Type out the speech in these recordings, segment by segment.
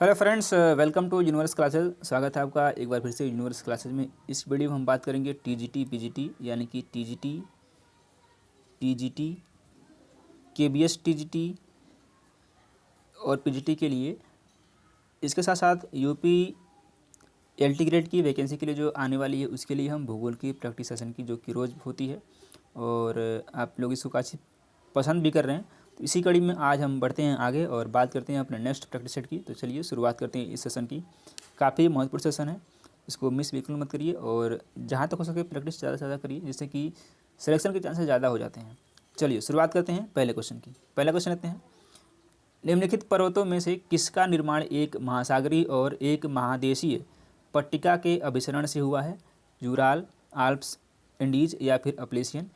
Hello friends, welcome to universe classes. स्वागत है आपका एक बार फिर से यूनिवर्स क्लासेस में। इस वीडियो में हम बात करेंगे टीजीटी पीजीटी यानी कि टीजीटी टीजीटी केबीएस टीजीटी और पीजीटी के लिए। इसके साथ साथ यूपी एलटी ग्रेड की वैकेंसी के लिए जो आने वाली है उसके लिए हम भूगोल की प्रैक्टिस सेशन की जो कि रोज़ होती है और आप लोग इसको काफ़ी पसंद भी कर रहे हैं। तो इसी कड़ी में आज हम बढ़ते हैं आगे और बात करते हैं अपने नेक्स्ट प्रैक्टिस सेट की। तो चलिए शुरुआत करते हैं इस सेशन की। काफ़ी महत्वपूर्ण सेशन है, इसको मिस बिल्कुल मत करिए और जहाँ तक हो सके प्रैक्टिस ज़्यादा से ज़्यादा करिए, जिससे कि सिलेक्शन के चांसेस ज़्यादा हो जाते हैं। चलिए शुरुआत करते हैं पहले क्वेश्चन की। पहला क्वेश्चन लेते हैं, निम्नलिखित पर्वतों में से किसका निर्माण एक महासागरीय और एक महादेशीय पट्टिका के अभिसरण से हुआ है? यूराल, आल्प्स, इंडीज या फिर अपलेशियन।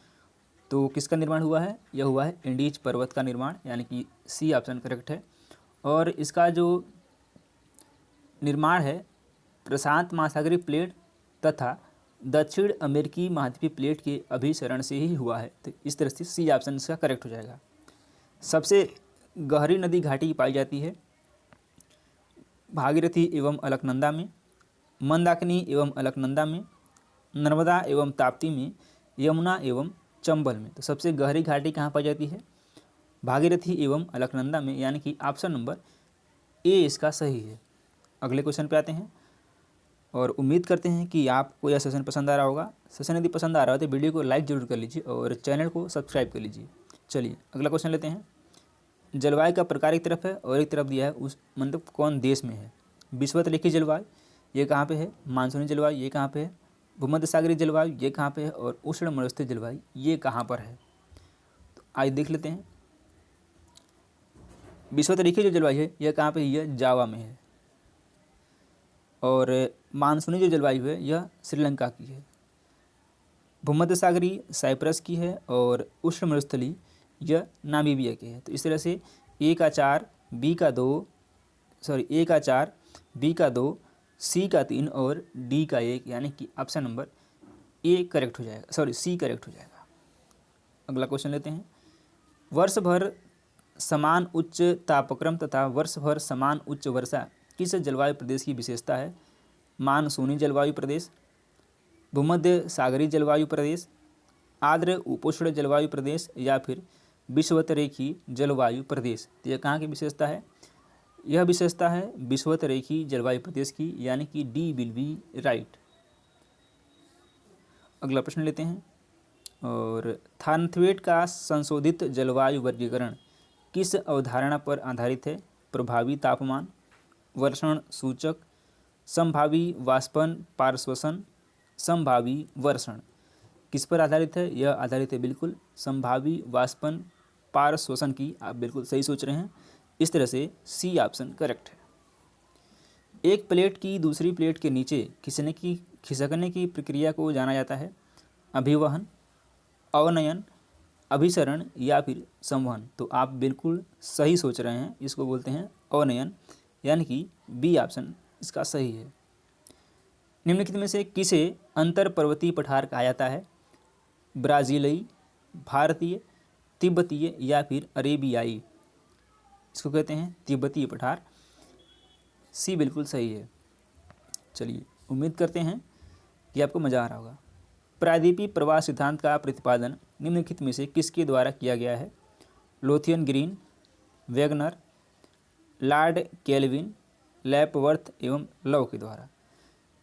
तो किसका निर्माण हुआ है? यह हुआ है इंडीज पर्वत का निर्माण, यानी कि सी ऑप्शन करेक्ट है। और इसका जो निर्माण है प्रशांत महासागरीय प्लेट तथा दक्षिण अमेरिकी महाद्वीपीय प्लेट के अभिसरण से ही हुआ है। तो इस तरह से सी ऑप्शन इसका करेक्ट हो जाएगा। सबसे गहरी नदी घाटी पाई जाती है भागीरथी एवं अलकनंदा में, मंदाकिनी एवं अलकनंदा में, नर्मदा एवं ताप्ती में, यमुना एवं चंबल में। तो सबसे गहरी घाटी कहाँ पाई जाती है? भागीरथी एवं अलकनंदा में, यानी कि ऑप्शन नंबर ए इसका सही है। अगले क्वेश्चन पे आते हैं और उम्मीद करते हैं कि आपको यह सेशन पसंद आ रहा होगा। सेशन यदि पसंद आ रहा हो तो वीडियो को लाइक जरूर कर लीजिए और चैनल को सब्सक्राइब कर लीजिए। चलिए अगला क्वेश्चन लेते हैं। जलवायु का प्रकार एक तरफ है और एक तरफ दिया है उस मतलब कौन देश में है। विषुवत-रेखीय जलवायु ये कहाँ पे है? मानसूनी जलवायु ये कहाँ पे है? भूमध्य सागरीय जलवायु ये कहाँ पे है? और उष्ण मरुस्थलीय जलवायु ये कहाँ पर है? तो आइए देख लेते हैं। विषुवत-रेखीय जो जलवायु है यह कहाँ पे है? यह जावा में है। और मानसूनी जो जलवायु है यह श्रीलंका की है। भूमध्य सागरीय साइप्रस की है और उष्ण मरुस्थलीय यह नामीबिया की है। तो इस तरह से ए का 4, बी का 2, ए का 4, बी का 2, सी का 3 और डी का 1, यानी कि ऑप्शन नंबर ए करेक्ट हो जाएगा, सी करेक्ट हो जाएगा। अगला क्वेश्चन लेते हैं। वर्ष भर समान उच्च तापक्रम तथा वर्ष भर समान उच्च वर्षा किस जलवायु प्रदेश की विशेषता है? मानसूनी जलवायु प्रदेश, भूमध्य सागरीय जलवायु प्रदेश, आर्द्र उपोष्ण जलवायु प्रदेश या फिर विषुवत-रेखीय जलवायु प्रदेश। तो यह कहाँ की विशेषता है? यह विशेषता है विषुवत-रेखीय जलवायु प्रदेश की, यानी कि डी विल बी राइट। अगला प्रश्न लेते हैं और थानथवेट का संशोधित जलवायु वर्गीकरण किस अवधारणा पर आधारित है? प्रभावी तापमान, वर्षण सूचक, संभावी वाष्पन पारश्वसन, संभावी वर्षण। किस पर आधारित है? यह आधारित है बिल्कुल संभावी वाष्पन पारश्वसन की। आप बिल्कुल सही सोच रहे हैं। इस तरह से सी ऑप्शन करेक्ट है। एक प्लेट की दूसरी प्लेट के नीचे खिसकने की प्रक्रिया को जाना जाता है अभिवहन, अवनयन, अभिसरण या फिर संवहन। तो आप बिल्कुल सही सोच रहे हैं, इसको बोलते हैं अवनयन, यानी कि बी ऑप्शन इसका सही है। निम्नलिखित में से किसे अंतर पर्वतीय पठार कहा जाता है? ब्राज़ीली, भारतीय, तिब्बतीय या फिर अरेबियाई। इसको कहते हैं तिब्बतीय पठार। सी बिल्कुल सही है। चलिए उम्मीद करते हैं कि आपको मज़ा आ रहा होगा। प्रायद्वीपीय प्रवाह सिद्धांत का प्रतिपादन निम्नलिखित में से किसके द्वारा किया गया है? Lothian Green, Wegener, Lord Kelvin, Lapworth एवं लव के द्वारा।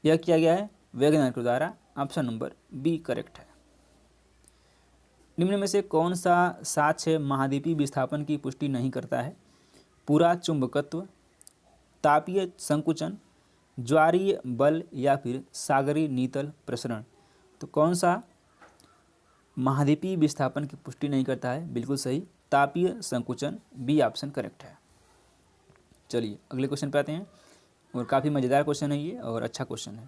यह किया गया है वेगनर के द्वारा। ऑप्शन नंबर बी करेक्ट है। निम्न में से कौन सा साक्ष्य महाद्वीपीय विस्थापन की पुष्टि नहीं करता है? पूरा चुंबकत्व, तापीय संकुचन, ज्वारीय बल या फिर सागरीय नीतल प्रसरण। तो कौन सा महाद्वीपीय विस्थापन की पुष्टि नहीं करता है? बिल्कुल सही, तापीय संकुचन, बी ऑप्शन करेक्ट है। चलिए अगले क्वेश्चन पे आते हैं और काफ़ी मज़ेदार क्वेश्चन है ये और अच्छा क्वेश्चन है।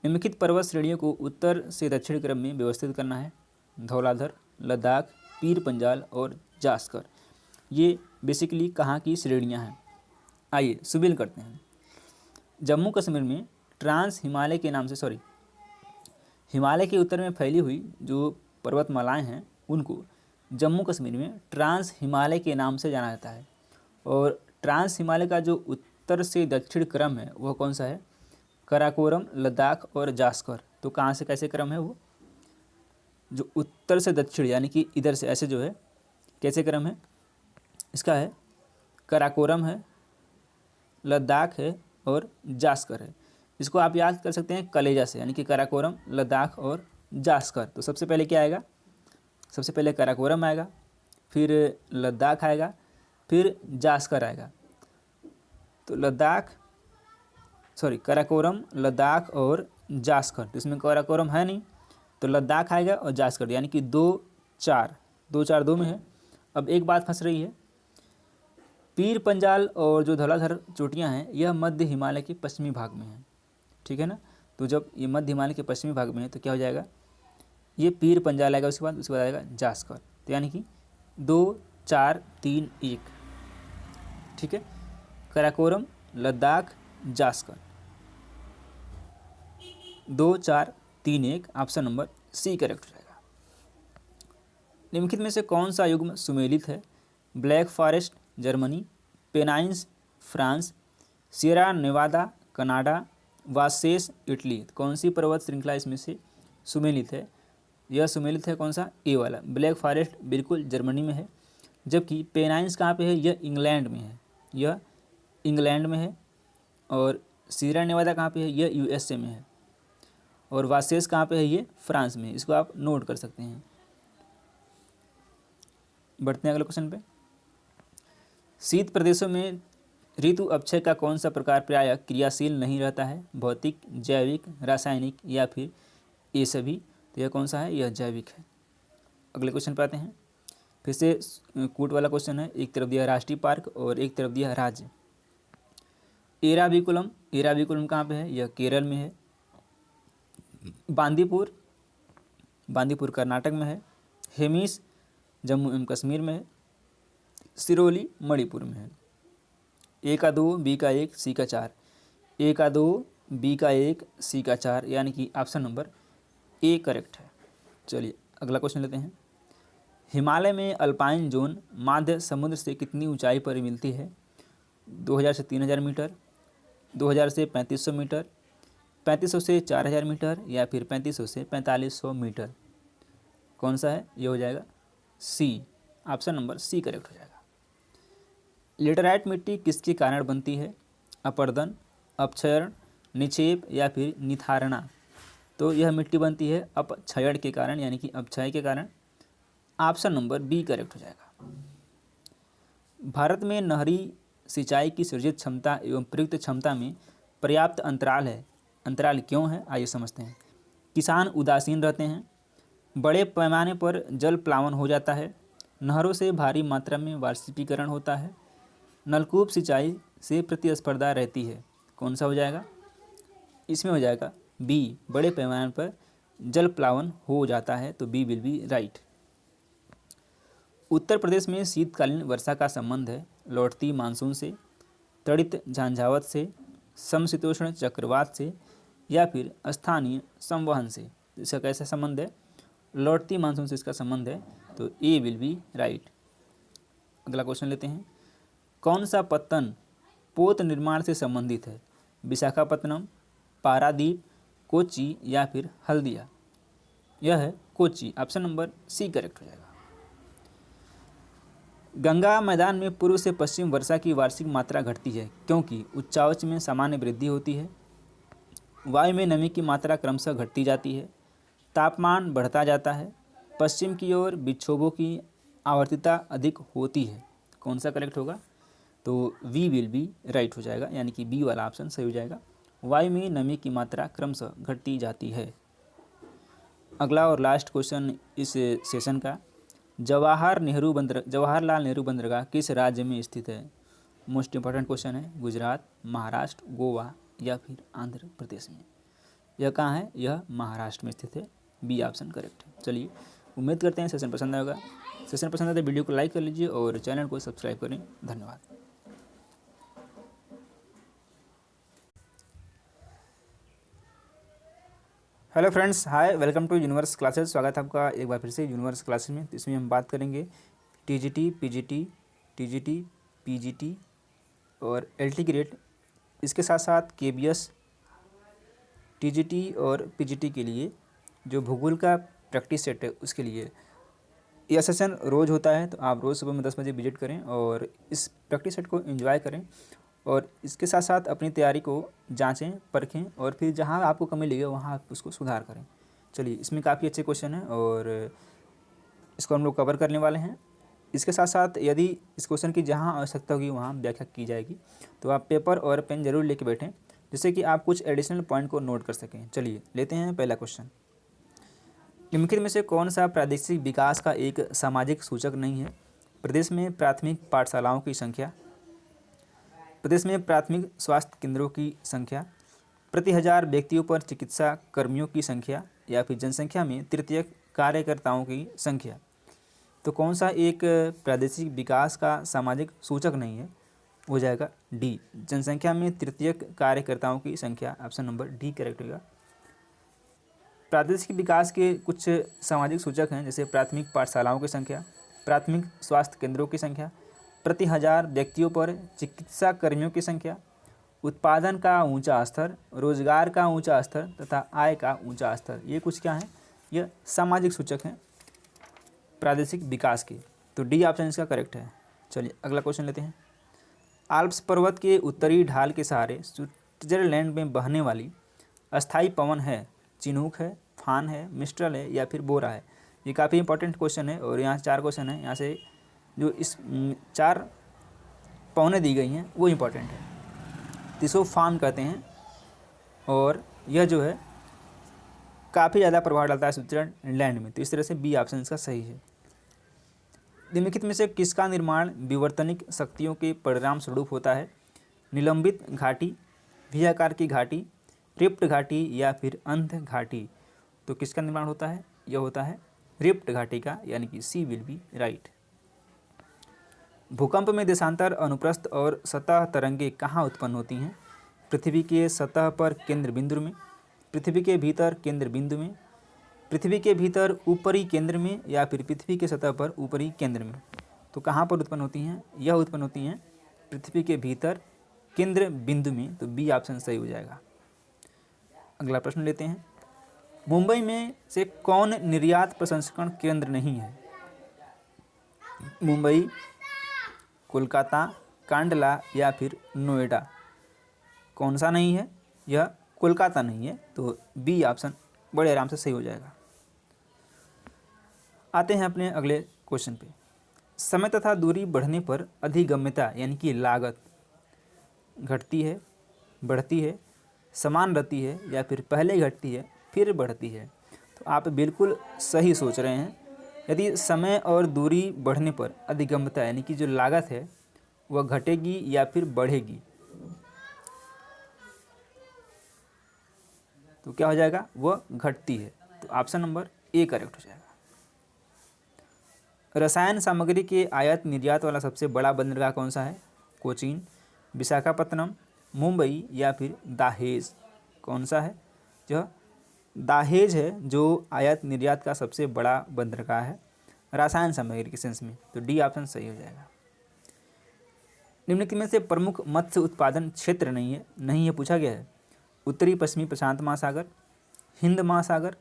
निम्नलिखित पर्वत श्रेणियों को उत्तर से दक्षिण क्रम में व्यवस्थित करना है। धौलाधर, लद्दाख, पीर पंजाल और जास्कर। ये बेसिकली कहाँ की श्रेणियाँ हैं? आइए सुबिल करते हैं। जम्मू कश्मीर में ट्रांस हिमालय के नाम से हिमालय के उत्तर में फैली हुई जो पर्वतमालाएं हैं उनको जम्मू कश्मीर में ट्रांस हिमालय के नाम से जाना जाता है। और ट्रांस हिमालय का जो उत्तर से दक्षिण क्रम है वह कौन सा है? कराकोरम, लद्दाख और जास्कर। तो कहाँ से कैसे क्रम है वो? जो उत्तर से दक्षिण यानी कि इधर से ऐसे जो है कैसे क्रम है इसका है? कराकोरम है, लद्दाख है और जास्कर है। इसको आप याद कर सकते हैं कलेजा से, यानी कि कराकोरम, लद्दाख और जास्कर। तो सबसे पहले क्या आएगा? सबसे पहले कराकोरम आएगा, फिर लद्दाख आएगा, फिर जास्कर आएगा। तो कराकोरम, लद्दाख और जास्कर। तो इसमें कराकोरम है नहीं, तो लद्दाख आएगा और जास्कर, यानी कि 2 में है। अब एक बात फंस रही है, पीर पंजाल और जो धौलाधर चोटियाँ हैं यह मध्य हिमालय के पश्चिमी भाग में है, ठीक है ना। तो जब ये मध्य हिमालय के पश्चिमी भाग में है तो क्या हो जाएगा? ये पीर पंजाल आएगा, उसके बाद आएगा जास्कर। तो यानी कि 2 4 3 1, ठीक है। Karakoram, Ladakh, Zanskar, 2 4 3 1, option number C correct हो जाएगा। निम्नलिखित में से कौन सा युग्म सुमेलित है? Black Forest Germany, Pennines France, Sierra Nevada Canada, Vosges Italy. कौन सी पर्वत श्रृंखला इसमें से सुमेलित है? यह सुमेलित है कौन सा? ए वाला। ब्लैक फॉरेस्ट बिल्कुल जर्मनी में है, जबकि पेनाइन्स कहाँ पे है? यह इंग्लैंड में है, यह इंग्लैंड में है। और सियरा नेवादा कहाँ पे है? यह यूएसए में है। और वासेस कहाँ पे है? ये फ्रांस में है। इसको आप नोट कर सकते हैं। बढ़ते हैं अगले क्वेश्चन पे। शीत प्रदेशों में ऋतु अक्षय का कौन सा प्रकार प्रायः क्रियाशील नहीं रहता है? भौतिक, जैविक, रासायनिक या फिर ये सभी? तो यह कौन सा है? यह जैविक है। अगले क्वेश्चन पे आते हैं। फिर से कूट वाला क्वेश्चन है, एक तरफ दिया राष्ट्रीय पार्क और एक तरफ दिया राज्य। एराविकुलम कहाँ पे है? यह केरल में है। बांदीपुर कर्नाटक में है। हेमिस जम्मू एवं कश्मीर में है। सिरोली मणिपुर में है। ए का 2, बी का 1, सी का 4। ए का 2, बी का 1, सी का 4, यानी कि ऑप्शन नंबर ए करेक्ट है। चलिए अगला क्वेश्चन लेते हैं। हिमालय में अल्पाइन जोन माध्य समुद्र से कितनी ऊंचाई पर मिलती है? 2000 से 3000 मीटर, 2000 से 3500 मीटर, 3500 से 4000 मीटर या फिर 3500 से 4500 मीटर। कौन सा है? ये हो जाएगा सी, ऑप्शन नंबर सी करेक्ट हो जाएगा। लेटराइट मिट्टी किसके कारण बनती है? अपरदन, अपक्षयण, निक्षेप या फिर निथारणा। तो यह मिट्टी बनती है अपक्षयण के कारण, यानी कि अपक्षय के कारण। ऑप्शन नंबर बी करेक्ट हो जाएगा। भारत में नहरी सिंचाई की सृजित क्षमता एवं प्रयुक्त क्षमता में पर्याप्त अंतराल है। अंतराल क्यों है? आइए समझते हैं। किसान उदासीन रहते हैं, बड़े पैमाने पर जल प्लावन हो जाता है, नहरों से भारी मात्रा में वाष्पीकरण होता है, नलकूप सिंचाई से प्रतिस्पर्धा रहती है। कौन सा हो जाएगा? इसमें हो जाएगा बी, बड़े पैमाने पर जल प्लावन हो जाता है। तो B will be right. Uttar Pradesh में शीतकालीन वर्षा का संबंध है लौटती मानसून से, तड़ित झांझावत से, समशीतोष्ण चक्रवात से या फिर स्थानीय संवहन से। इसका कैसा संबंध है? लौटती मानसून से इसका संबंध है। तो ए विल बी राइट। अगला क्वेश्चन लेते हैं। कौन सा पत्तन पोत निर्माण से संबंधित है? विशाखापत्तनम, पारादीप, कोच्चि या फिर हल्दिया? यह है Kochi, option number C correct हो जाएगा। गंगा मैदान में पूर्व से पश्चिम वर्षा की वार्षिक मात्रा घटती है क्योंकि उच्चावच में सामान्य वृद्धि होती है, वायु में नमी की मात्रा क्रमशः घटती जाती है, तापमान बढ़ता जाता है, पश्चिम की ओर विक्षोभों की आवर्तिता अधिक होती है। कौन सा करेक्ट होगा? तो वी विल बी राइट हो जाएगा, यानी कि बी वाला ऑप्शन सही हो जाएगा। वायु में नमी की मात्रा क्रमशः घटती जाती है। अगला और लास्ट क्वेश्चन इस सेशन का, जवाहरलाल नेहरू बंदरगाह किस राज्य में स्थित है? मोस्ट इंपॉर्टेंट क्वेश्चन है। गुजरात, महाराष्ट्र, गोवा या फिर आंध्र प्रदेश में? यह कहाँ है? यह महाराष्ट्र में स्थित है। बी ऑप्शन करेक्ट है। चलिए उम्मीद करते हैं सेशन पसंद आएगा। सेशन पसंद आए तो वीडियो को लाइक कर लीजिए और चैनल को सब्सक्राइब करें। धन्यवाद। Hello friends, hi, welcome to universe classes. स्वागत है आपका एक बार फिर से यूनिवर्स क्लासेस में। इसमें हम बात करेंगे टीजीटी, पीजीटी और एलटी ग्रेड इसके साथ साथ केबीएस, टीजीटी और पीजीटी के लिए जो भूगोल का प्रैक्टिस सेट है उसके लिए यह सेशन रोज़ होता है। तो आप रोज़ सुबह में 10 बजे विजिट करें और इस प्रैक्टिस सेट को एंजॉय करें और इसके साथ साथ अपनी तैयारी को जांचें, परखें और फिर जहां आपको कमी लगे वहां आप उसको सुधार करें। चलिए, इसमें काफ़ी अच्छे क्वेश्चन हैं और इसको हम लोग कवर करने वाले हैं। इसके साथ साथ यदि इस क्वेश्चन की जहाँ आवश्यकता होगी वहाँ व्याख्या की जाएगी, तो आप पेपर और पेन जरूर लेके बैठें जिससे कि आप कुछ एडिशनल पॉइंट को नोट कर सकें। चलिए लेते हैं पहला क्वेश्चन। निम्नलिखित में से कौन सा प्रादेशिक विकास का एक सामाजिक सूचक नहीं है? प्रदेश में प्राथमिक पाठशालाओं की संख्या, प्रदेश में प्राथमिक स्वास्थ्य केंद्रों की संख्या, प्रति 1000 व्यक्तियों पर चिकित्सा कर्मियों की संख्या या फिर जनसंख्या में तृतीयक कार्यकर्ताओं की संख्या। तो कौन सा एक प्रादेशिक विकास का सामाजिक सूचक नहीं है? हो जाएगा डी, जनसंख्या में तृतीयक कार्यकर्ताओं की संख्या। ऑप्शन नंबर डी करेक्ट होगा। प्रादेशिक विकास के कुछ सामाजिक सूचक हैं जैसे प्राथमिक पाठशालाओं की संख्या, प्राथमिक स्वास्थ्य केंद्रों की संख्या, प्रति 1000 व्यक्तियों पर चिकित्सा कर्मियों की संख्या, उत्पादन का ऊंचा स्तर, रोजगार का ऊंचा स्तर तथा आय का ऊंचा स्तर। ये कुछ क्या है? यह सामाजिक सूचक हैं प्रादेशिक विकास के। तो डी ऑप्शन इसका करेक्ट है। चलिए अगला क्वेश्चन लेते हैं। आल्प्स पर्वत के उत्तरी ढाल के सहारे स्विट्जरलैंड में बहने वाली अस्थायी पवन है? चिनूक है, फान है, मिस्ट्रल है या फिर बोरा है? ये काफ़ी इंपॉर्टेंट क्वेश्चन है और यहाँ 4 क्वेश्चन है। यहाँ से जो इस 4 पवनें दी गई हैं वो इम्पॉर्टेंट है। तो इसको फान कहते हैं और यह जो है काफ़ी ज़्यादा प्रभाव डालता है स्विट्जरलैंड में। तो इस तरह से बी ऑप्शन इसका सही है। निम्नलिखित में से किसका निर्माण विवर्तनिक शक्तियों के परिणाम स्वरूप होता है? निलंबित घाटी, वी आकार की घाटी, रिप्ट घाटी या फिर अंध घाटी। तो किसका निर्माण होता है? यह होता है रिप्ट घाटी का, यानी कि सी विल बी राइट। भूकंप में देशांतर, अनुप्रस्थ और सतह तरंगे कहाँ उत्पन्न होती हैं? पृथ्वी के सतह पर केंद्र बिंदु में, पृथ्वी के भीतर केंद्र बिंदु में, पृथ्वी के भीतर ऊपरी केंद्र में या फिर पृथ्वी के सतह पर ऊपरी केंद्र में। तो कहाँ पर उत्पन्न होती हैं? यह उत्पन्न होती हैं पृथ्वी के भीतर केंद्र बिंदु में। तो बी ऑप्शन सही हो जाएगा। अगला प्रश्न लेते हैं। मुंबई में से कौन निर्यात प्रसंस्करण केंद्र नहीं है? मुंबई, कोलकाता, कांडला या फिर नोएडा। कौन सा नहीं है? यह कोलकाता नहीं है। तो बी ऑप्शन बड़े आराम से सही हो जाएगा। आते हैं अपने अगले क्वेश्चन पे। समय तथा दूरी बढ़ने पर अधिगम्यता यानी कि लागत घटती है, बढ़ती है, समान रहती है या फिर पहले घटती है फिर बढ़ती है? तो आप बिल्कुल सही सोच रहे हैं। यदि समय और दूरी बढ़ने पर अधिगम्यता यानी कि जो लागत है वह घटेगी या फिर बढ़ेगी, तो क्या हो जाएगा? वह घटती है। तो ऑप्शन नंबर ए करेक्ट हो जाएगा। रसायन सामग्री के आयात निर्यात वाला सबसे बड़ा बंदरगाह कौन सा है? कोचीन, विशाखापत्तनम, मुंबई या फिर दाहेज। कौन सा है? जो दाहेज है जो आयात निर्यात का सबसे बड़ा बंदरगाह है रसायन सामग्री के सेंस में। तो डी ऑप्शन सही हो जाएगा। निम्नलिखित में से प्रमुख मत्स्य उत्पादन क्षेत्र नहीं है पूछा गया है। उत्तरी पश्चिमी प्रशांत महासागर, हिंद महासागर,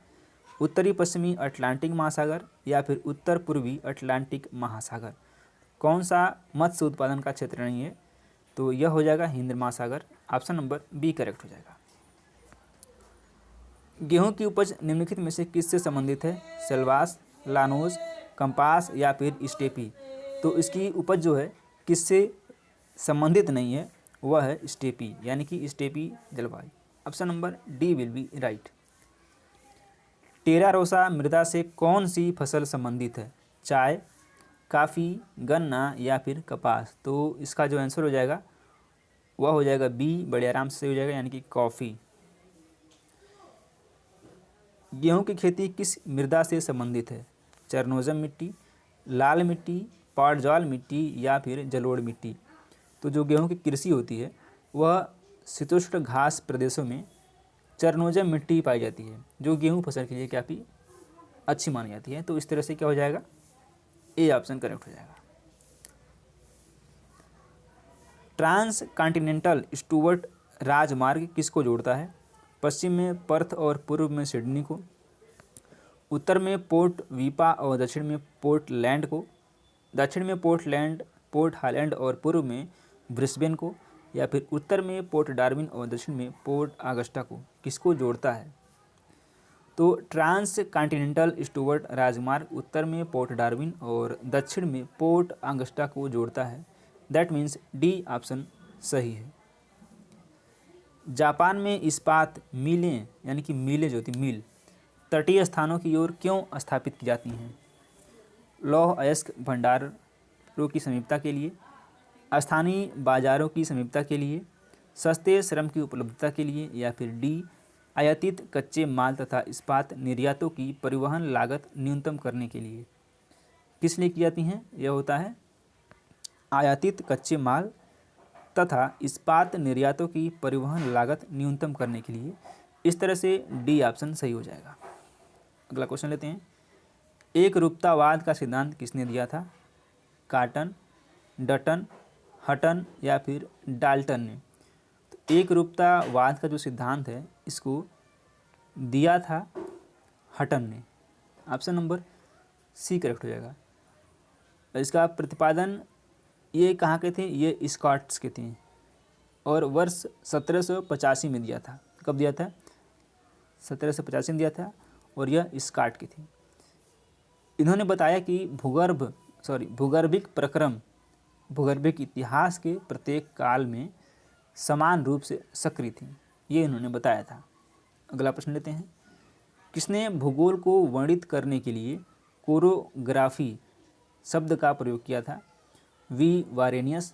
उत्तरी पश्चिमी अटलांटिक महासागर या फिर उत्तर पूर्वी अटलांटिक महासागर। कौन सा मत्स्य उत्पादन का क्षेत्र नहीं है? तो यह हो जाएगा हिंद महासागर। ऑप्शन नंबर बी करेक्ट हो जाएगा। गेहूं की उपज निम्नलिखित में से किससे संबंधित है? सेल्वास, लानोज, कंपास या फिर स्टेपी। तो इसकी उपज जो है किससे संबंधित नहीं है? वह है स्टेपी, यानी कि स्टेपी जलवायु। Option number D will be right. Terra rossa मृदा से कौन सी फसल संबंधित है? चाय, काफ़ी, गन्ना या फिर कपास। तो इसका जो आंसर हो जाएगा वह हो जाएगा बी, बड़े आराम से हो जाएगा, यानी कि कॉफ़ी। गेहूं की खेती किस मृदा से संबंधित है? चरनोजम मिट्टी, लाल मिट्टी, पाड़जाल मिट्टी या फिर जलोढ़ मिट्टी। तो जो गेहूं की कृषि होती है वह शीतोष्ण घास प्रदेशों में चरनोजम मिट्टी पाई जाती है, जो गेहूं फसल के लिए काफ़ी अच्छी मानी जाती है। तो इस तरह से क्या हो जाएगा? ए ऑप्शन करेक्ट हो जाएगा। ट्रांस कॉन्टिनेंटल स्टूवर्ट राजमार्ग किसको जोड़ता है? पश्चिम में पर्थ और पूर्व में सिडनी को, उत्तर में पोर्ट वीपा और दक्षिण में पोर्टलैंड को, दक्षिण में पोर्टलैंड पोर्ट हालैंड और पूर्व में ब्रिस्बेन को, या फिर उत्तर में पोर्ट डार्विन और दक्षिण में पोर्ट आगस्टा को किसको जोड़ता है? तो ट्रांस कॉन्टिनेंटल स्टुअर्ट राजमार्ग उत्तर में पोर्ट डार्विन और दक्षिण में पोर्ट आगस्टा को जोड़ता है। दैट मीन्स डी ऑप्शन सही है। जापान में इस्पात मिलें यानी कि मिलें जो होती मिल तटीय स्थानों की ओर क्यों स्थापित की जाती हैं? लौह अयस्क भंडारों की समीपता के लिए, स्थानीय बाजारों की समीपता के लिए, सस्ते श्रम की उपलब्धता के लिए, या फिर डी आयातित कच्चे माल तथा इस्पात निर्यातों की परिवहन लागत न्यूनतम करने के लिए। किस लिए की जाती हैं? यह होता है आयातित कच्चे माल तथा इस्पात निर्यातों की परिवहन लागत न्यूनतम करने के लिए। इस तरह से डी ऑप्शन सही हो जाएगा। अगला क्वेश्चन लेते हैं। एक रूपतावाद का सिद्धांत किसने दिया था? कार्टन, डटन, हटन या फिर डाल्टन ने? तो एक रूपतावाद का जो सिद्धांत है इसको दिया था हटन ने। ऑप्शन नंबर सी करेक्ट हो जाएगा। इसका प्रतिपादन ये कहाँ के थे? ये स्कॉट्स के थे और वर्ष 1785 में दिया था। कब दिया था? 1785 में दिया था और यह स्कॉट की थी। इन्होंने बताया कि भूगर्भिक प्रक्रम भूगर्भिक इतिहास के प्रत्येक काल में समान रूप से सक्रिय थी, ये इन्होंने बताया था। अगला प्रश्न लेते हैं। किसने भूगोल को वर्णित करने के लिए कोरोग्राफी शब्द का प्रयोग किया था? We वारेनियस,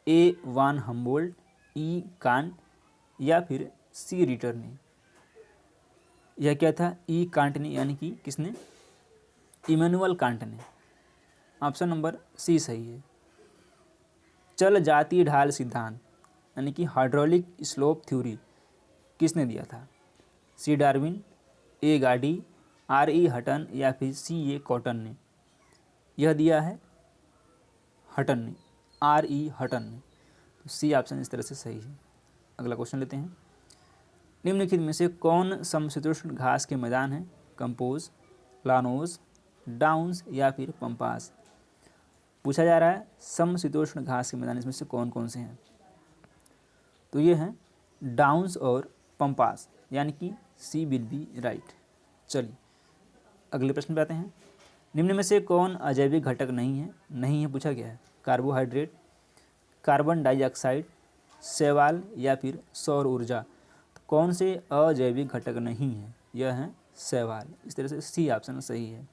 A one Humboldt, E can't या फिर सी रिटर ने? यह क्या था? ई कांट ने, यानी कि किसने? इमैनुअल कांट ने। ऑप्शन नंबर सी सही है। चल जाती ढाल सिद्धांत यानी कि हाइड्रोलिक स्लोप थ्योरी किसने दिया था? सी डार्विन, ए गाडी, आर ई हटन या फिर सी ए कॉटन ने? यह दिया है हटन ने, आर ई हटन ने। तो सी ऑप्शन इस तरह से सही है। अगला क्वेश्चन लेते हैं। निम्नलिखित में से कौन समशीतोष्ण घास के मैदान हैं? कंपोज, लानोज, डाउन्स या फिर पंपास? पूछा जा रहा है समशीतोष्ण घास के मैदान इसमें से कौन कौन से हैं? तो ये हैं डाउन्स और पंपास, यानी कि सी विल बी राइट। चलिए अगले प्रश्न पे आते हैं। निम्न में से कौन अजैविक घटक नहीं है? नहीं है पूछा गया है। कार्बोहाइड्रेट, कार्बन डाइऑक्साइड, शैवाल या फिर सौर ऊर्जा? तो कौन से अजैविक घटक नहीं है? यह है शैवाल। इस तरह से सी ऑप्शन सही है।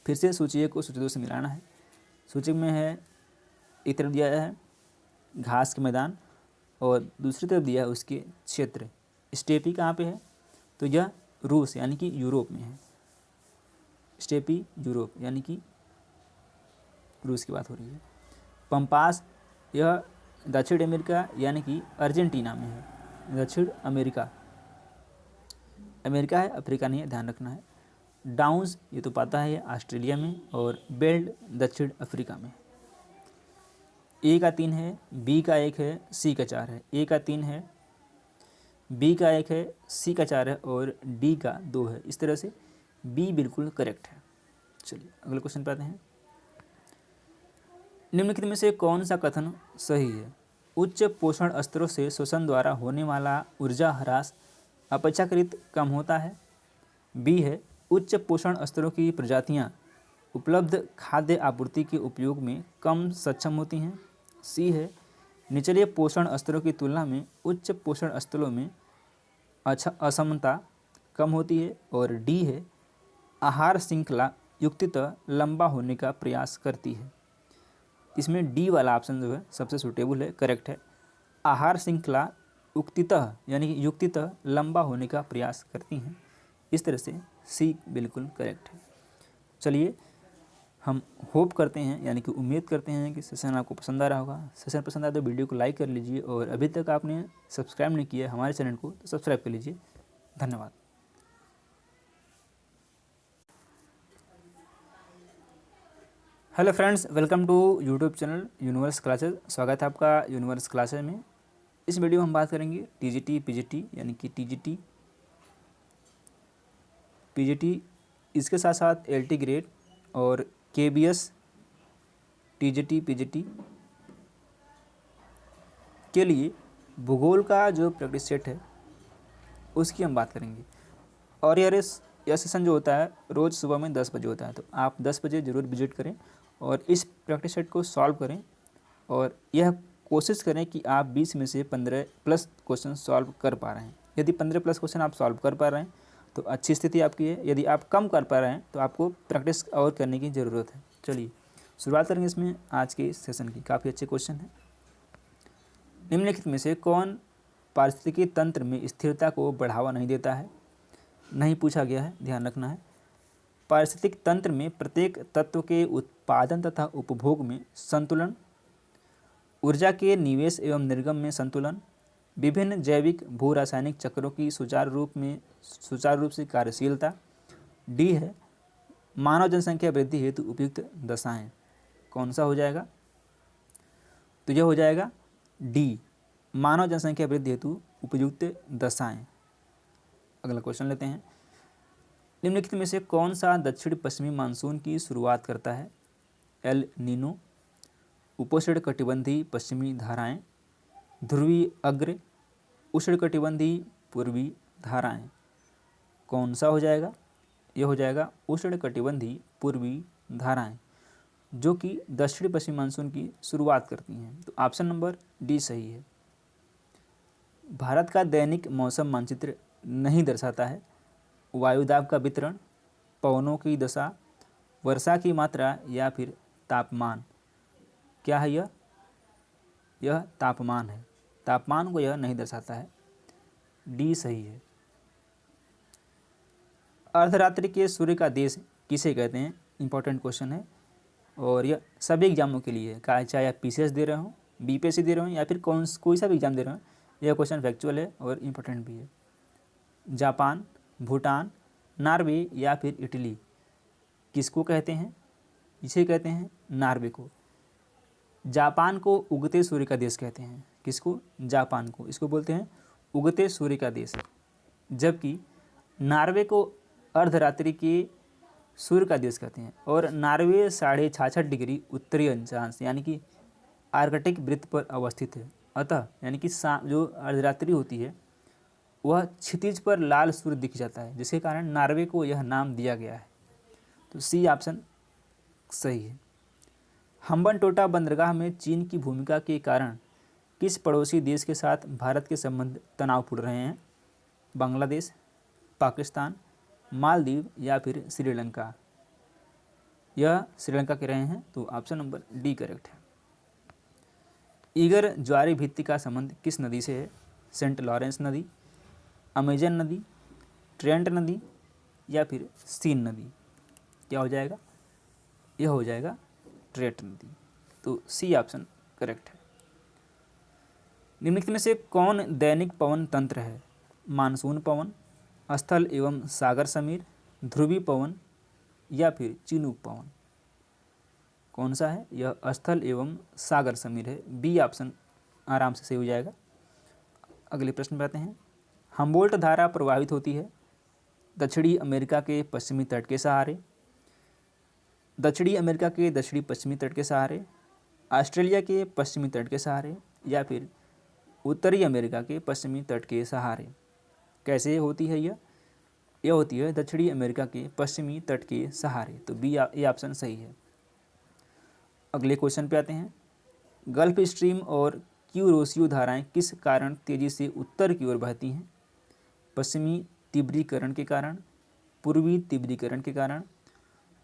फिर से सूची को सूची 2 से मिलाना है। सूची में है एक तरफ दिया है घास के मैदान और दूसरी तरफ दिया है उसके क्षेत्र। स्टेपी कहाँ पे है? तो यह रूस यानी कि यूरोप में है। स्टेपी यूरोप यानी कि रूस की बात हो रही है। पंपास यह दक्षिण अमेरिका यानी कि अर्जेंटीना में है। दक्षिण अमेरिका, अमेरिका है, अफ्रीका नहीं है, ध्यान रखना है। डाउन्स ये तो पता है ऑस्ट्रेलिया में, और बेल्ट दक्षिण अफ्रीका में। ए का 3 है, बी का 1 है, सी का 4 है। ए का 3 है, बी का 1 है, सी का 4 है और डी का 2 है। इस तरह से बी बिल्कुल करेक्ट है। चलिए अगले क्वेश्चन पे आते हैं। निम्नलिखित में से कौन सा कथन सही है? उच्च पोषण स्तरों से श्वसन द्वारा होने वाला ऊर्जा ह्रास अपेक्षाकृत कम होता है। बी है उच्च पोषण स्तरों की प्रजातियां उपलब्ध खाद्य आपूर्ति के उपयोग में कम सक्षम होती हैं। सी है निचले पोषण स्तरों की तुलना में उच्च पोषण स्तरों में असमता कम होती है। और डी है आहार श्रृंखला युक्तितः लंबा होने का प्रयास करती है। इसमें डी वाला ऑप्शन जो है सबसे सूटेबल है, करेक्ट है। आहार श्रृंखला युक्तितः यानी कि युक्तितः लंबा होने का प्रयास करती हैं। इस तरह से सी बिल्कुल करेक्ट है। चलिए हम होप करते हैं यानी कि उम्मीद करते हैं कि सेशन आपको पसंद आ रहा होगा। सेशन पसंद आए तो वीडियो को लाइक कर लीजिए और अभी तक आपने सब्सक्राइब नहीं किया हमारे चैनल को तो सब्सक्राइब कर लीजिए। धन्यवाद। Hello friends, welcome to YouTube channel universe classes. स्वागत है आपका यूनिवर्स क्लासेज में। इस वीडियो में हम बात करेंगे टीजीटी पीजीटी यानी कि टीजीटी पीजीटी, इसके साथ साथ एलटी ग्रेड और केबीएस टीजीटी पीजीटी के लिए भूगोल का जो प्रैक्टिस सेट है उसकी हम बात करेंगे। और यह सेशन जो होता है रोज़ सुबह में 10 बजे होता है, तो आप 10 बजे ज़रूर विजिट करें और इस प्रैक्टिस सेट को सॉल्व करें और यह कोशिश करें कि आप 20 में से 15 प्लस क्वेश्चन सॉल्व कर पा रहे हैं। यदि 15 प्लस क्वेश्चन आप सॉल्व कर पा रहे हैं तो अच्छी स्थिति आपकी है। यदि आप कम कर पा रहे हैं तो आपको प्रैक्टिस और करने की ज़रूरत है। चलिए शुरुआत करेंगे इसमें आज के सेशन की। काफ़ी अच्छे क्वेश्चन हैं। निम्नलिखित में से कौन पारिस्थितिकी तंत्र में स्थिरता को बढ़ावा नहीं देता है? नहीं पूछा गया है, ध्यान रखना है। पारिस्थितिक तंत्र में प्रत्येक तत्व के उत्पादन तथा उपभोग में संतुलन, ऊर्जा के निवेश एवं निर्गम में संतुलन, विभिन्न जैविक भू रासायनिक चक्रों की सुचारू रूप से कार्यशीलता। डी है मानव जनसंख्या वृद्धि हेतु उपयुक्त दशाएं। कौन सा हो जाएगा? तो यह हो जाएगा डी, मानव जनसंख्या वृद्धि हेतु उपयुक्त दशाएं। अगला क्वेश्चन लेते हैं। निम्नलिखित में से कौन सा दक्षिण पश्चिमी मानसून की शुरुआत करता है? एल नीनो, उपोष्णकटिबंधीय पश्चिमी धाराएं, ध्रुवीय अग्र, उष्णकटिबंधीय पूर्वी धाराएं। कौन सा हो जाएगा? यह हो जाएगा उष्णकटिबंधीय पूर्वी धाराएं, जो कि दक्षिण पश्चिमी मानसून की शुरुआत करती हैं। तो ऑप्शन नंबर डी सही है। भारत का दैनिक मौसम मानचित्र नहीं दर्शाता है वायुदाब का वितरण, पवनों की दशा, वर्षा की मात्रा या फिर तापमान। क्या है यह? यह तापमान है। तापमान को यह नहीं दर्शाता है। डी सही है। अर्धरात्रि के सूर्य का देश किसे कहते हैं? इंपॉर्टेंट क्वेश्चन है और यह सभी एग्जामों के लिए है, चाहे आप पीसीएस दे रहे हो, बीपीएससी दे रहे हो या फिर कोई सा भी एग्जाम दे रहे हो, यह क्वेश्चन फैक्चुअल है और इम्पोर्टेंट भी है। जापान, भूटान, नॉर्वे या फिर इटली किसको कहते हैं? इसे कहते हैं नॉर्वे को। जापान को उगते सूर्य का देश कहते हैं। किसको? जापान को। इसको बोलते हैं उगते सूर्य का देश। जबकि नॉर्वे को अर्धरात्रि के सूर्य का देश कहते हैं। और नॉर्वे 66.5 डिग्री उत्तरी अक्षांश यानी कि आर्कटिक वृत्त पर अवस्थित है। अतः यानी कि जो अर्धरात्रि होती है वह क्षितिज पर लाल सूर्य दिख जाता है, जिसके कारण नॉर्वे को यह नाम दिया गया है। तो सी ऑप्शन सही है। हम्बनटोटा बंदरगाह में चीन की भूमिका के कारण किस पड़ोसी देश के साथ भारत के संबंध तनावपूर्ण रहे हैं? बांग्लादेश, पाकिस्तान, मालदीव या फिर श्रीलंका। यह श्रीलंका के रहे हैं। तो ऑप्शन नंबर डी करेक्ट है। ईगर ज्वारी भित्ति का संबंध किस नदी से है? सेंट लॉरेंस नदी, अमेजन नदी, ट्रेंट नदी या फिर सीन नदी। क्या हो जाएगा? यह हो जाएगा ट्रेंट नदी। तो सी ऑप्शन करेक्ट है। निम्नलिखित में से कौन दैनिक पवन तंत्र है? मानसून पवन, स्थल एवं सागर समीर, ध्रुवी पवन या फिर चिनूक पवन। कौन सा है? यह स्थल एवं सागर समीर है। बी ऑप्शन आराम से सही हो जाएगा। अगले प्रश्न पे आते हैं। हम्बोल्ट धारा प्रवाहित होती है दक्षिणी अमेरिका के पश्चिमी तट के सहारे, दक्षिणी अमेरिका के दक्षिणी पश्चिमी तट के सहारे, ऑस्ट्रेलिया के पश्चिमी तट के सहारे या फिर उत्तरी अमेरिका के पश्चिमी तट के सहारे। कैसे होती है यह होती है दक्षिणी अमेरिका के पश्चिमी तट के सहारे। तो बी ये ऑप्शन सही है। अगले क्वेश्चन पे आते हैं। गल्फ स्ट्रीम और क्यूरोसियो धाराएं किस कारण तेजी से उत्तर की ओर बहती हैं? पश्चिमी तीव्रीकरण के कारण, पूर्वी तीव्रीकरण के कारण,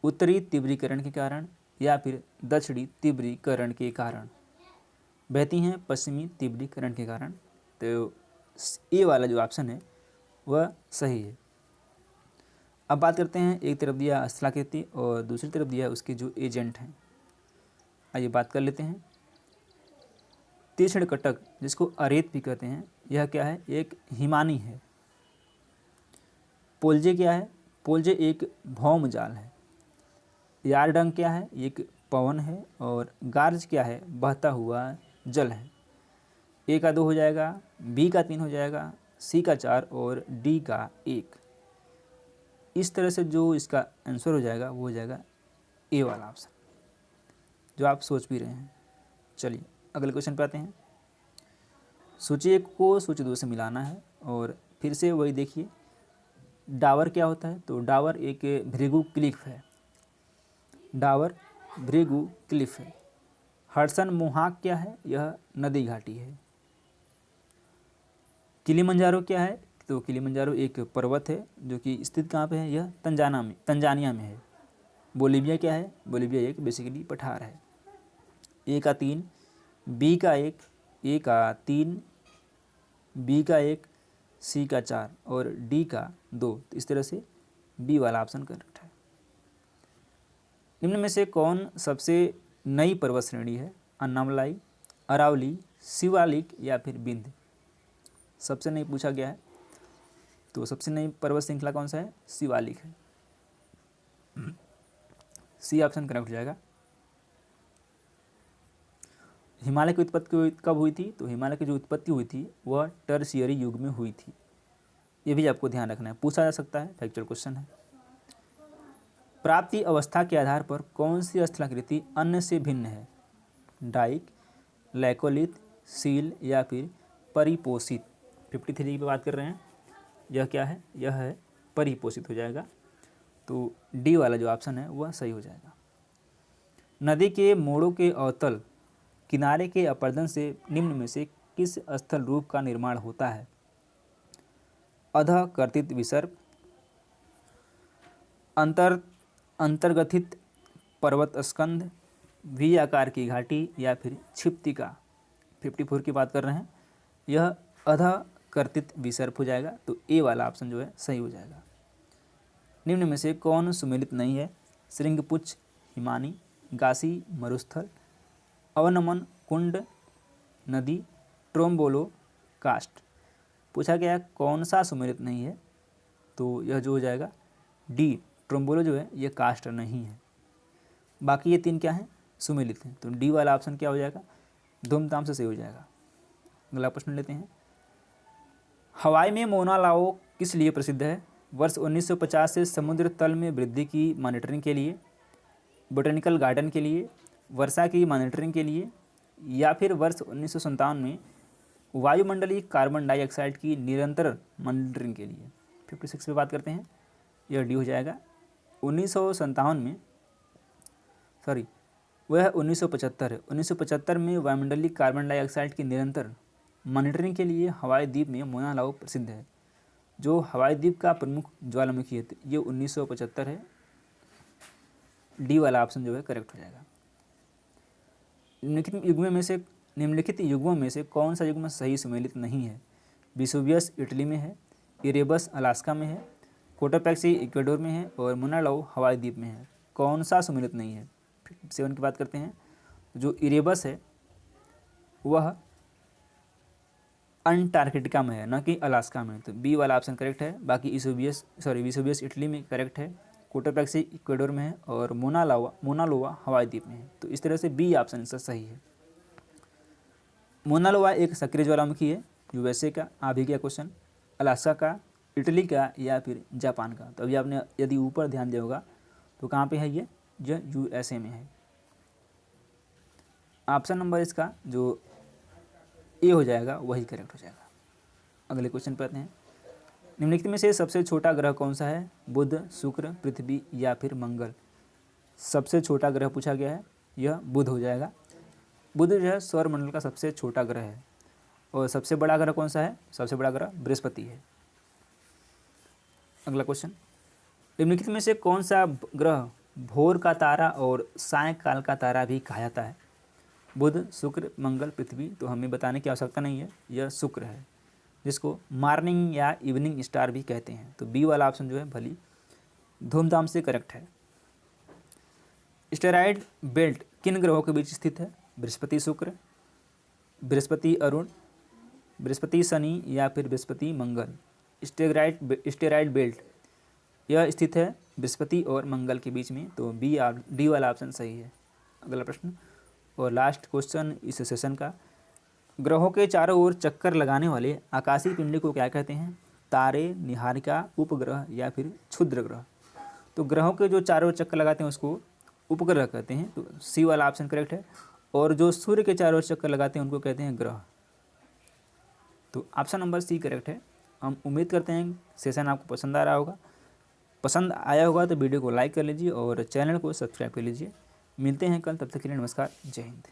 उत्तरी तीव्रीकरण के कारण या फिर दक्षिणी तीव्रीकरण के कारण। बहती हैं पश्चिमी तीव्रीकरण के कारण। तो ए वाला जो ऑप्शन है वह सही है। अब बात करते हैं, एक तरफ दिया स्थलाकृति और दूसरी तरफ दिया उसके जो एजेंट हैं। आइए बात कर लेते हैं। तीक्ष्ण कटक जिसको अरेत भी कहते हैं, यह क्या है? एक हिमानी है। पोल्जे क्या है? पोल्जे एक भौम जाल है। यारडंग क्या है? एक पवन है। और गार्ज क्या है? बहता हुआ जल है। ए का 2 हो जाएगा, बी का 3 हो जाएगा, सी का 4 और डी का 1। इस तरह से जो इसका आंसर हो जाएगा वो हो जाएगा ए वाला ऑप्शन, जो आप सोच भी रहे हैं। चलिए अगले क्वेश्चन पे आते हैं। सूची 1 को सूची 2 से मिलाना है और फिर से वही देखिए, डावर क्या होता है, तो डावर एक भृगु क्लिफ है, डावर भृगु क्लिफ है। हडसन मोहाक क्या है, यह नदी घाटी है। किलिमंजारो क्या है, तो किलिमंजारो एक पर्वत है जो कि स्थित कहाँ पे है, यह तंजानिया में है। बोलीविया क्या है, बोलीविया एक बेसिकली पठार है। ए का 3, बी का 1, ए का 3, बी का 1, सी का 4 और डी का 2। तो इस तरह से बी वाला ऑप्शन करेक्ट है। निम्न में से कौन सबसे नई पर्वत श्रेणी है, अन्नामलाई, अरावली, शिवालिक या फिर बिंद। सबसे नई पूछा गया है, तो सबसे नई पर्वत श्रृंखला कौन सा है, शिवालिक है। सी ऑप्शन करेक्ट हो जाएगा। हिमालय की उत्पत्ति कब हुई थी, तो हिमालय की जो उत्पत्ति हुई थी वह टर्शियरी युग में हुई थी। ये भी आपको ध्यान रखना है, पूछा जा सकता है, फैक्चुअल क्वेश्चन है। प्राप्ति अवस्था के आधार पर कौन सी स्थलाकृति अन्य से भिन्न है, डाइक, लैकोलिथ, सील या फिर परिपोषित। 53 की बात कर रहे हैं, यह क्या है, यह है परिपोषित हो जाएगा। तो डी वाला जो ऑप्शन है वह सही हो जाएगा। नदी के मोड़ों के अवतल किनारे के अपर्दन से निम्न में से किस स्थल रूप का निर्माण होता है, अधः कर्तित विसर्प, अंतर्गथित पर्वत स्कंध, वी आकार की घाटी या फिर क्षिप्तिका। 54 की बात कर रहे हैं, यह अधः कर्तित विसर्प हो जाएगा। तो ए वाला ऑप्शन जो है सही हो जाएगा। निम्न में से कौन सुमेलित नहीं है, श्रृंगपुच्छ हिमानी, गासी मरुस्थल, अवनमन कुंड नदी, ट्रोम्बोलो कास्ट। पूछा गया कौन सा सुमेलित नहीं है, तो यह जो हो जाएगा डी, ट्रोम्बोलो जो है यह कास्ट नहीं है। बाकी ये 3 क्या हैं, सुमेलित हैं। तो डी वाला ऑप्शन क्या हो जाएगा, धूमधाम से सही हो जाएगा। अगला प्रश्न लेते हैं। हवाई में मोना लाओ किस लिए प्रसिद्ध है, वर्ष 1950 से समुद्र तल में वृद्धि की मॉनिटरिंग के लिए, बोटेनिकल गार्डन के लिए, वर्षा की मॉनिटरिंग के लिए या फिर वर्ष 1957 में वायुमंडलीय कार्बन डाइऑक्साइड की निरंतर मॉनिटरिंग के लिए। 56 पे बात करते हैं, यह डी हो जाएगा। 1957 में, सॉरी वह 1975 है। 1975 में वायुमंडलीय कार्बन डाइऑक्साइड की निरंतर मॉनिटरिंग के लिए हवाई द्वीप में मोना लाओ प्रसिद्ध है। जो हवाई द्वीप का प्रमुख ज्वालामुखी है, ये 1975 है। डी वाला ऑप्शन जो है करेक्ट हो जाएगा। निम्नलिखित युग्मों में से कौन सा युग्म सही सुमेलित नहीं है, विसुवियस इटली में है, इरेबस अलास्का में है, कोटोपैक्सी इक्वेडोर में है और मोना लाओ हवाई द्वीप में है। कौन सा सुमेलित नहीं है, 7 की बात करते हैं। जो इरेबस है वह अंटार्कटिका में है, न कि अलास्का में। तो बी वाला ऑप्शन करेक्ट है। बाकी विसुवियस इटली में करेक्ट है, कोटोपैक्सी इक्वेडोर में है और मोना लोआ हवाई द्वीप में है। तो इस तरह से बी ऑप्शन इसका सही है। मोना लोआ एक सक्रिय ज्वालामुखी है, यूएसए का। आ भी गया क्वेश्चन, अलास्का का, इटली का या फिर जापान का। तो अभी आपने यदि ऊपर ध्यान दिया होगा तो कहाँ पे है, ये यूएसए में है। ऑप्शन नंबर इसका जो ए हो जाएगा वही करेक्ट हो जाएगा। अगले क्वेश्चन पर आते हैं। निम्नलिखित में से सबसे छोटा ग्रह कौन सा है, बुध, शुक्र, पृथ्वी या फिर मंगल। सबसे छोटा ग्रह पूछा गया है, यह बुध हो जाएगा। बुध जो है सौरमंडल का सबसे छोटा ग्रह है। और सबसे बड़ा ग्रह कौन सा है, सबसे बड़ा ग्रह बृहस्पति है। अगला क्वेश्चन, निम्नलिखित में से कौन सा ग्रह भोर का तारा और सायंकाल का तारा भी कहा जाता है, बुध, शुक्र, मंगल, पृथ्वी। तो हमें बताने की आवश्यकता नहीं है, यह शुक्र है, जिसको मॉर्निंग या इवनिंग स्टार भी कहते हैं। तो बी वाला ऑप्शन जो है भली धूमधाम से करेक्ट है। स्टेरॉइड बेल्ट किन ग्रहों के बीच स्थित है, बृहस्पति शुक्र, बृहस्पति अरुण, बृहस्पति शनि या फिर बृहस्पति मंगल। स्टेरॉइड बेल्ट यह स्थित है बृहस्पति और मंगल के बीच में। तो डी वाला ऑप्शन सही है। अगला प्रश्न और लास्ट क्वेश्चन इस सेशन का, ग्रहों के चारों ओर चक्कर लगाने वाले आकाशीय पिंड को क्या कहते हैं? तारे, निहारिका, उपग्रह या फिर क्षुद्र ग्रह। तो ग्रहों के जो चारों ओर चक्कर लगाते हैं उसको उपग्रह कहते हैं, तो सी वाला ऑप्शन करेक्ट है। और जो सूर्य के चारों ओर चक्कर लगाते हैं उनको कहते हैं ग्रह। तो ऑप्शन नंबर सी करेक्ट है। हम उम्मीद करते हैं सेशन आपको पसंद आ रहा होगा। पसंद आया होगा तो वीडियो को लाइक कर लीजिए और चैनल को सब्सक्राइब कर लीजिए। मिलते हैं कल, तब तक के लिए नमस्कार, जय हिंद।